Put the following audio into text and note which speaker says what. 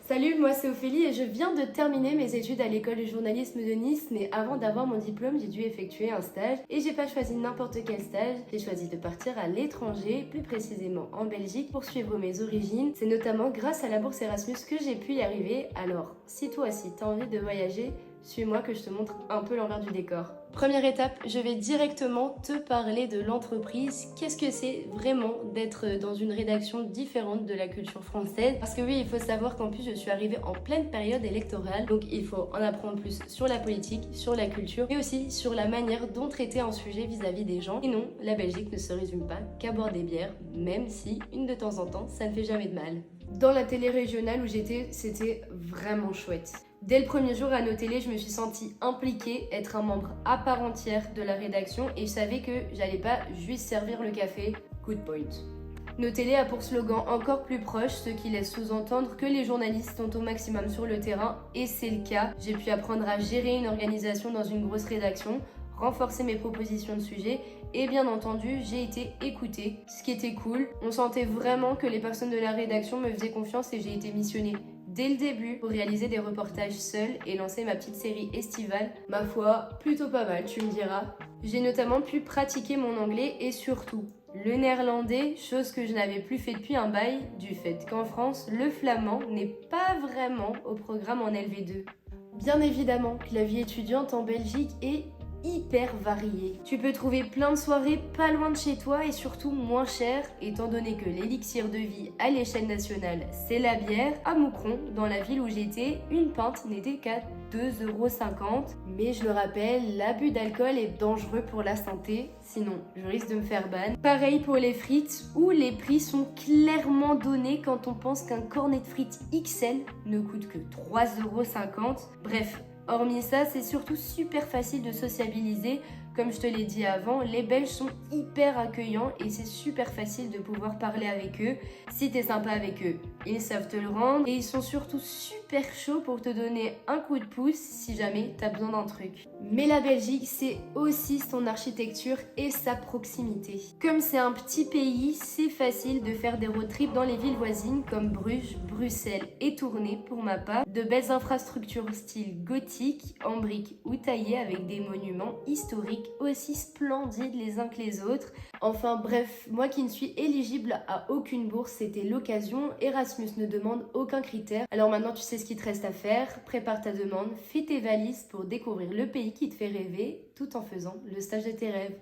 Speaker 1: Salut, moi c'est Ophélie et je viens de terminer mes études à l'école de journalisme de Nice, mais avant d'avoir mon diplôme, j'ai dû effectuer un stage et j'ai pas choisi n'importe quel stage, j'ai choisi de partir à l'étranger, plus précisément en Belgique, pour suivre mes origines. C'est notamment grâce à la bourse Erasmus que j'ai pu y arriver, alors si toi aussi t'as envie de voyager, suis-moi que je te montre un peu l'envers du décor. Première étape, je vais directement te parler de l'entreprise. Qu'est-ce que c'est vraiment d'être dans une rédaction différente de la culture française? Parce que oui, il faut savoir qu'en plus je suis arrivée en pleine période électorale, donc il faut en apprendre plus sur la politique, sur la culture, mais aussi sur la manière dont traiter un sujet vis-à-vis des gens. Et non, la Belgique ne se résume pas qu'à boire des bières, même si une de temps en temps, ça ne fait jamais de mal. Dans la télé régionale où j'étais, c'était vraiment chouette. Dès le premier jour à nos télés, je me suis sentie impliquée, être un membre à part entière de la rédaction et je savais que j'allais pas juste servir le café. Good point. Nos télés a pour slogan encore plus proche, ce qui laisse sous-entendre que les journalistes sont au maximum sur le terrain et c'est le cas. J'ai pu apprendre à gérer une organisation dans une grosse rédaction, renforcer mes propositions de sujets et bien entendu j'ai été écoutée, ce qui était cool. On sentait vraiment que les personnes de la rédaction me faisaient confiance et j'ai été missionnée dès le début pour réaliser des reportages seule et lancer ma petite série estivale. Ma foi, plutôt pas mal, tu me diras. J'ai notamment pu pratiquer mon anglais et surtout le néerlandais, chose que je n'avais plus fait depuis un bail, du fait qu'en France, le flamand n'est pas vraiment au programme en LV2. Bien évidemment que la vie étudiante en Belgique est hyper variée. Tu peux trouver plein de soirées pas loin de chez toi et surtout moins chères, étant donné que l'élixir de vie à l'échelle nationale, c'est la bière. À Moucron, dans la ville où j'étais, une pinte n'était qu'à 2,50 €. Mais je le rappelle, l'abus d'alcool est dangereux pour la santé, sinon je risque de me faire ban. Pareil pour les frites, où les prix sont clairement donnés quand on pense qu'un cornet de frites XL ne coûte que 3,50 €. Bref, hormis ça, c'est surtout super facile de sociabiliser. Comme je te l'ai dit avant, les Belges sont hyper accueillants et c'est super facile de pouvoir parler avec eux. Si t'es sympa avec eux, ils savent te le rendre et ils sont surtout super chauds pour te donner un coup de pouce si jamais t'as besoin d'un truc. Mais la Belgique, c'est aussi son architecture et sa proximité. Comme c'est un petit pays, c'est facile de faire des road trips dans les villes voisines comme Bruges, Bruxelles et Tournai pour ma part. De belles infrastructures style gothique, en briques ou taillées avec des monuments historiques aussi splendides les uns que les autres. Enfin bref, moi qui ne suis éligible à aucune bourse, c'était l'occasion. Erasmus ne demande aucun critère. Alors maintenant tu sais ce qu'il te reste à faire. Prépare ta demande, fais tes valises pour découvrir le pays qui te fait rêver tout en faisant le stage de tes rêves.